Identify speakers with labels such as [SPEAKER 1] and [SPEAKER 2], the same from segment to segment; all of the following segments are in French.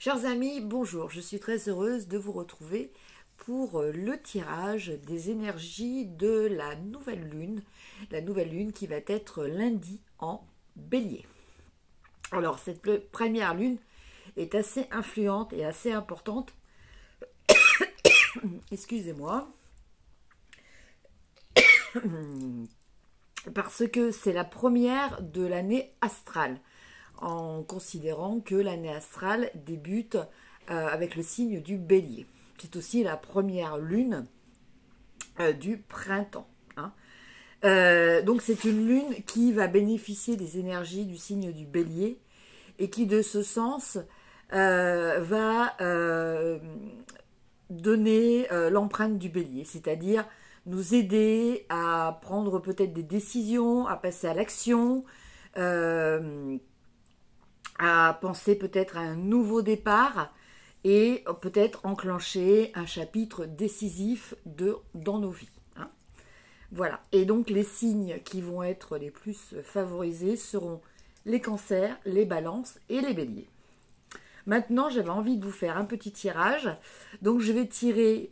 [SPEAKER 1] Chers amis, bonjour, je suis très heureuse de vous retrouver pour le tirage des énergies de la nouvelle lune qui va être lundi en Bélier. Alors cette première lune est assez influente et assez importante, excusez-moi, parce que c'est la première de l'année astrale, en considérant que l'année astrale débute avec le signe du Bélier. C'est aussi la première lune du printemps. Donc c'est une lune qui va bénéficier des énergies du signe du Bélier et qui de ce sens va donner l'empreinte du Bélier, c'est-à-dire nous aider à prendre peut-être des décisions, à passer à l'action, à penser peut-être à un nouveau départ et peut-être enclencher un chapitre décisif dans nos vies. Voilà. Et donc les signes qui vont être les plus favorisés seront les cancers, les balances et les béliers. Maintenant, j'avais envie de vous faire un petit tirage. Donc je vais tirer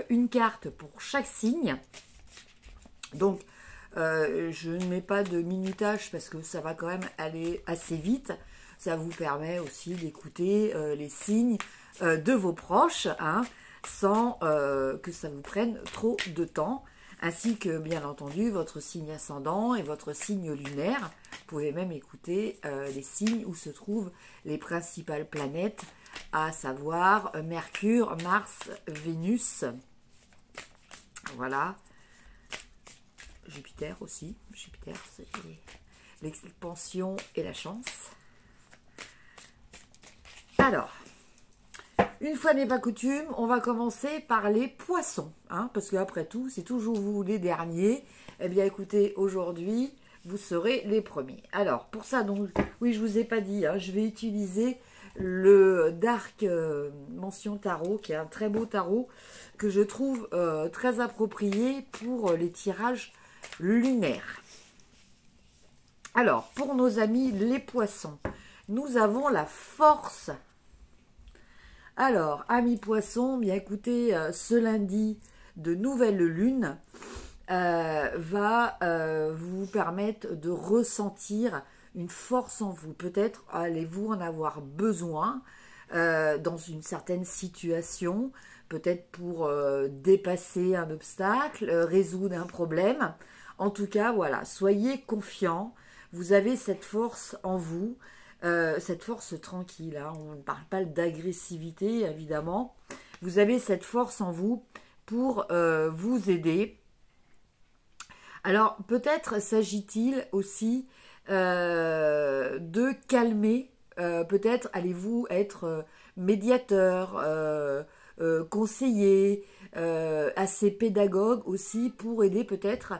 [SPEAKER 1] une carte pour chaque signe. Donc je ne mets pas de minutage parce que ça va quand même aller assez vite. Ça vous permet aussi d'écouter les signes de vos proches, sans que ça vous prenne trop de temps, ainsi que bien entendu votre signe ascendant et votre signe lunaire. Vous pouvez même écouter les signes où se trouvent les principales planètes, à savoir Mercure, Mars, Vénus, voilà, Jupiter aussi. Jupiter, c'est l'expansion et la chance. Alors, une fois n'est pas coutume, on va commencer par les poissons, parce qu'après tout, c'est toujours vous les derniers. Eh bien, écoutez, aujourd'hui, vous serez les premiers. Alors, pour ça, donc, oui, je vous ai pas dit, je vais utiliser le Dark Mention Tarot, qui est un très beau tarot, que je trouve très approprié pour les tirages lunaires. Alors, pour nos amis les poissons, nous avons la force. Alors, amis poissons, bien écoutez, ce lundi de nouvelle lune va vous permettre de ressentir une force en vous. Peut-être allez-vous en avoir besoin dans une certaine situation, peut-être pour dépasser un obstacle, résoudre un problème. En tout cas, voilà, soyez confiants, vous avez cette force en vous. Cette force tranquille, on ne parle pas d'agressivité évidemment, vous avez cette force en vous pour vous aider. Alors peut-être s'agit-il aussi de calmer, peut-être allez-vous être médiateur, conseiller, assez pédagogue aussi pour aider peut-être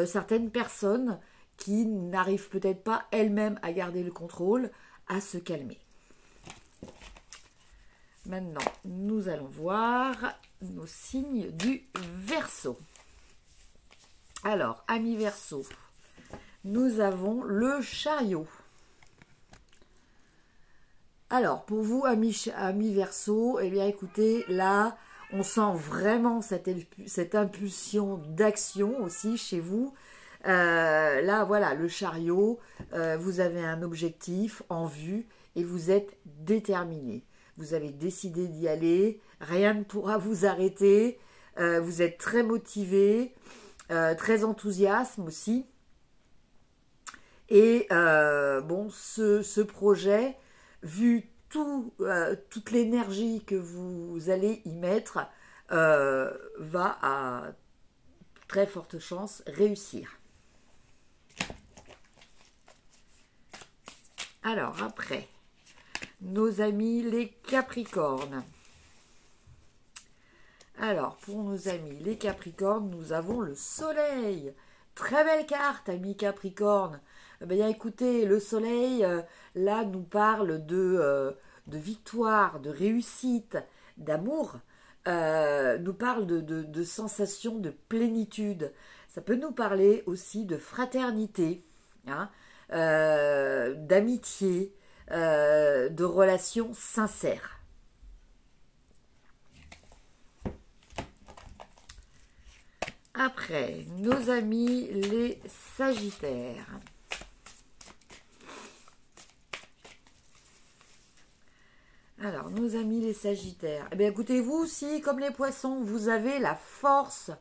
[SPEAKER 1] certaines personnes qui n'arrivent peut-être pas elles-mêmes à garder le contrôle, à se calmer. Maintenant, nous allons voir nos signes du Verseau. Alors, amis Verseau, nous avons le Chariot. Alors, pour vous, amis Verseau, eh bien, écoutez, là, on sent vraiment cette impulsion d'action aussi chez vous. Là, voilà, le Chariot, vous avez un objectif en vue et vous êtes déterminé. Vous avez décidé d'y aller, rien ne pourra vous arrêter. Vous êtes très motivé, très enthousiaste aussi. Et bon, ce projet, vu toute l'énergie que vous allez y mettre, va à très forte chance réussir. Alors après, nos amis les Capricornes. Alors pour nos amis les Capricornes, nous avons le Soleil. Très belle carte, amis Capricornes. Bien écoutez, le Soleil, là, nous parle de victoire, de réussite, d'amour. Nous parle de sensation de plénitude. Ça peut nous parler aussi de fraternité, d'amitié, de relations sincères. Après, nos amis les Sagittaires. Alors, nos amis les Sagittaires. Eh bien, écoutez, vous aussi, comme les Poissons, vous avez la force.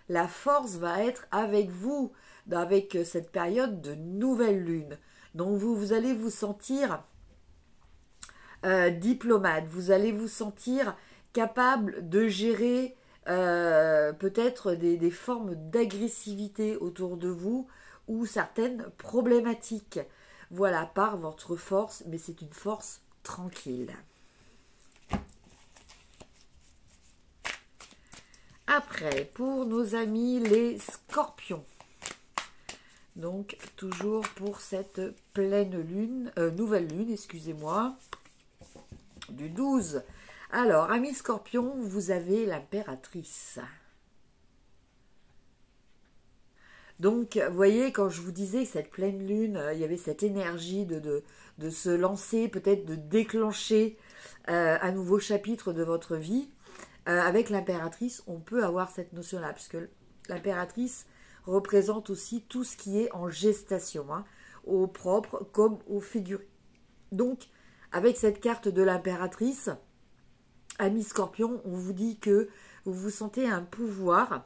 [SPEAKER 1] La force va être avec vous, avec cette période de nouvelle lune. Donc, vous allez vous sentir diplomate. Vous allez vous sentir capable de gérer peut-être des formes d'agressivité autour de vous ou certaines problématiques. Voilà, par votre force, mais c'est une force tranquille. Après, pour nos amis les Scorpions. Donc, toujours pour cette pleine lune, nouvelle lune, excusez-moi, du 12. Alors, amis Scorpions, vous avez l'impératrice. Donc, vous voyez, quand je vous disais que cette pleine lune, il y avait cette énergie de se lancer, peut-être de déclencher un nouveau chapitre de votre vie. Avec l'impératrice, on peut avoir cette notion-là, puisque l'impératrice représente aussi tout ce qui est en gestation, hein, au propre comme au figuré. Donc, avec cette carte de l'impératrice, amis Scorpion, on vous dit que vous vous sentez un pouvoir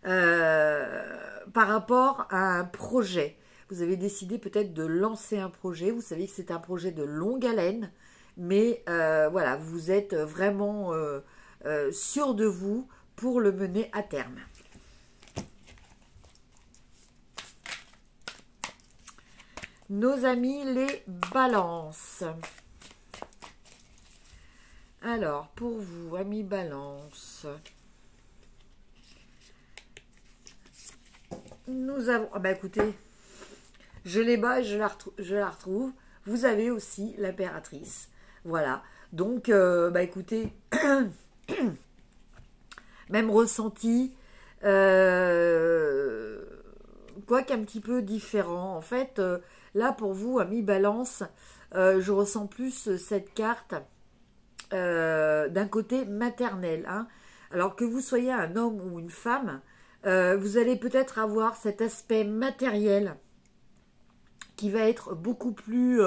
[SPEAKER 1] par rapport à un projet. Vous avez décidé peut-être de lancer un projet. Vous savez que c'est un projet de longue haleine, mais voilà, vous êtes vraiment sûr de vous pour le mener à terme. Nos amis les balances. Alors, pour vous, amis balance, nous avons... Ah bah écoutez, je les bats et je la retrouve. Vous avez aussi l'impératrice. Voilà. Donc, bah écoutez, même ressenti, quoique un petit peu différent. En fait, là, pour vous, amis balance, je ressens plus cette carte d'un côté maternel. Hein. Alors que vous soyez un homme ou une femme, vous allez peut-être avoir cet aspect matériel qui va être beaucoup plus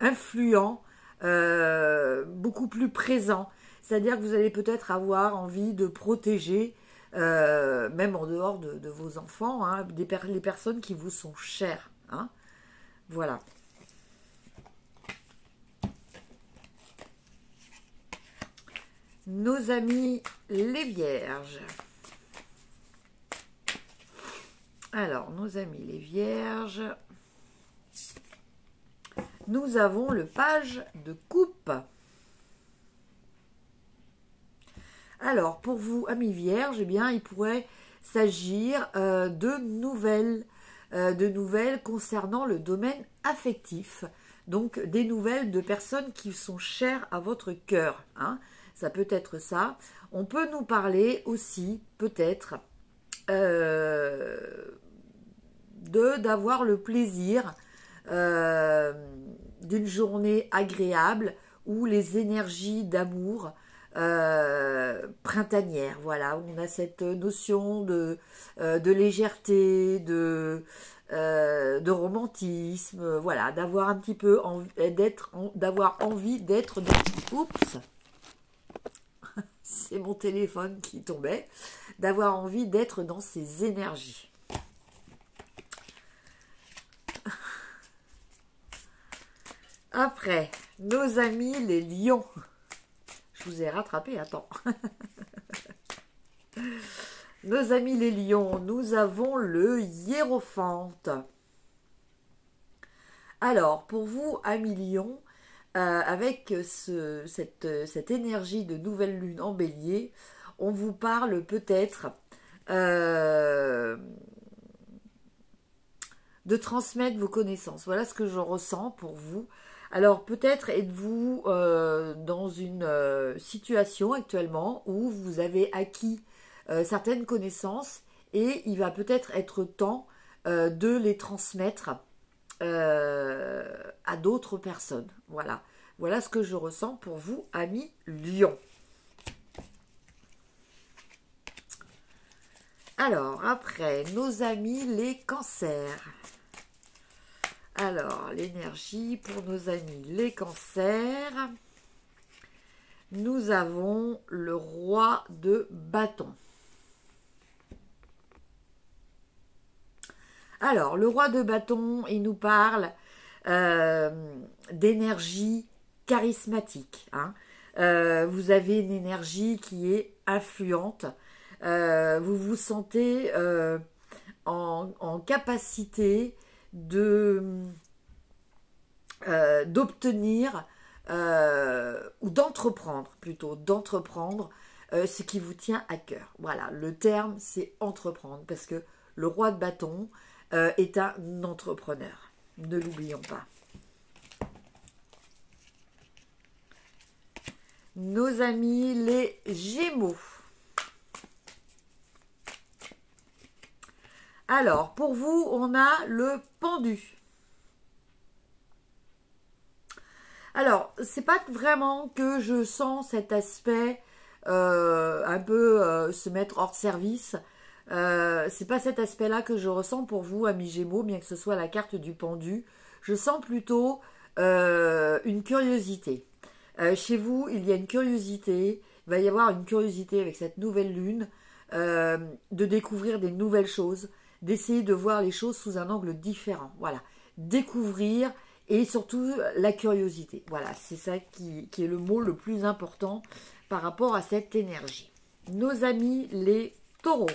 [SPEAKER 1] influent, beaucoup plus présent. C'est-à-dire que vous allez peut-être avoir envie de protéger, même en dehors de vos enfants, hein, les personnes qui vous sont chères. Hein. Voilà. Nos amis les Vierges. Alors, nos amis les Vierges, nous avons le page de coupe. Alors, pour vous, amis Vierges, eh bien, il pourrait s'agir de nouvelles concernant le domaine affectif. Donc, des nouvelles de personnes qui sont chères à votre cœur. Hein. Ça peut être ça. On peut nous parler aussi, peut-être, d'avoir le plaisir d'une journée agréable où les énergies d'amour printanières, voilà, on a cette notion de légèreté, de romantisme, voilà, d'avoir un petit peu d'avoir envie d'être dans... Oups, c'est mon téléphone qui tombait, d'avoir envie d'être dans ces énergies. Après, nos amis les lions. Je vous ai rattrapé, attends. Nos amis les lions, nous avons le hiérophante. Alors, pour vous, amis lions, avec cette énergie de nouvelle lune en bélier, on vous parle peut-être de transmettre vos connaissances. Voilà ce que je ressens pour vous. Alors peut-être êtes-vous dans une situation actuellement où vous avez acquis certaines connaissances et il va peut-être être temps de les transmettre à d'autres personnes. Voilà. Voilà ce que je ressens pour vous, amis Lions. Alors, après, nos amis les cancers. Alors, l'énergie pour nos amis les cancers. Nous avons le roi de bâton. Alors, le roi de bâton, il nous parle d'énergie charismatique. Hein. Vous avez une énergie qui est influente. Vous vous sentez en capacité d'obtenir ou d'entreprendre, plutôt d'entreprendre ce qui vous tient à cœur. Voilà, le terme c'est entreprendre, parce que le roi de bâton est un entrepreneur. Ne l'oublions pas. Nos amis les Gémeaux. Alors, pour vous, on a le pendu. Alors, c'est pas vraiment que je sens cet aspect un peu se mettre hors service. C'est pas cet aspect-là que je ressens pour vous, amis Gémeaux, bien que ce soit la carte du pendu. Je sens plutôt une curiosité. Chez vous, il y a une curiosité, il va y avoir une curiosité avec cette nouvelle lune, de découvrir des nouvelles choses, d'essayer de voir les choses sous un angle différent. Voilà, découvrir et surtout la curiosité. Voilà, c'est ça qui est le mot le plus important par rapport à cette énergie. Nos amis les taureaux.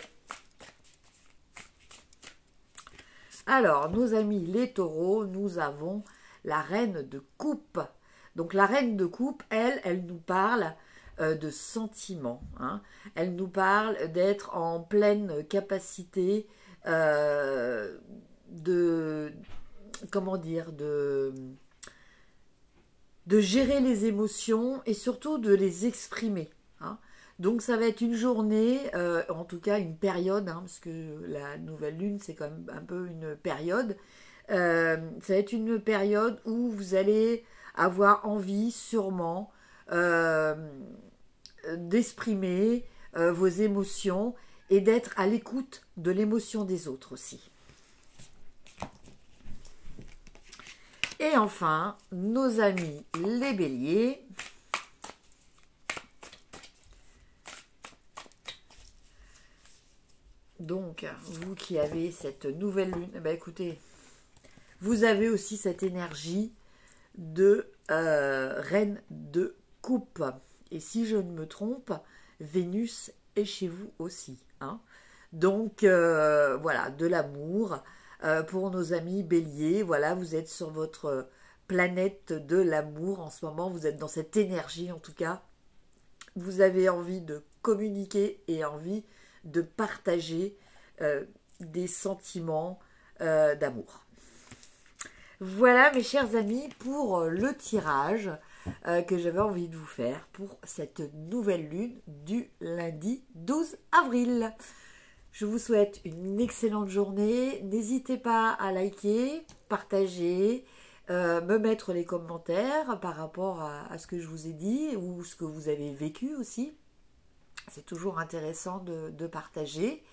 [SPEAKER 1] Alors, nos amis les taureaux, nous avons la reine de coupe. Donc, la reine de coupe, elle nous parle de sentiments. Hein. Elle nous parle d'être en pleine capacité comment dire, de gérer les émotions et surtout de les exprimer. Hein. Donc ça va être une journée, en tout cas une période, hein, parce que la nouvelle lune c'est quand même un peu une période. Ça va être une période où vous allez avoir envie sûrement d'exprimer vos émotions et d'être à l'écoute de l'émotion des autres aussi. Et enfin, nos amis les béliers. Donc, vous qui avez cette nouvelle lune, bah écoutez, vous avez aussi cette énergie de reine de coupe. Et si je ne me trompe, Vénus est chez vous aussi. Hein. Donc, voilà, de l'amour. Pour nos amis béliers, voilà, vous êtes sur votre planète de l'amour en ce moment, vous êtes dans cette énergie en tout cas, vous avez envie de communiquer et envie de partager des sentiments d'amour. Voilà mes chers amis pour le tirage que j'avais envie de vous faire pour cette nouvelle lune du lundi 12 avril. Je vous souhaite une excellente journée. N'hésitez pas à liker, partager, me mettre les commentaires par rapport à ce que je vous ai dit ou ce que vous avez vécu aussi. C'est toujours intéressant de partager.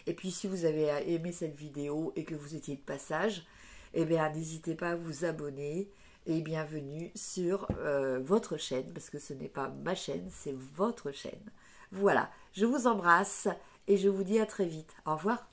[SPEAKER 1] Et puis si vous avez aimé cette vidéo et que vous étiez de passage, eh bien n'hésitez pas à vous abonner et bienvenue sur votre chaîne, parce que ce n'est pas ma chaîne, c'est votre chaîne. Voilà, je vous embrasse et je vous dis à très vite. Au revoir.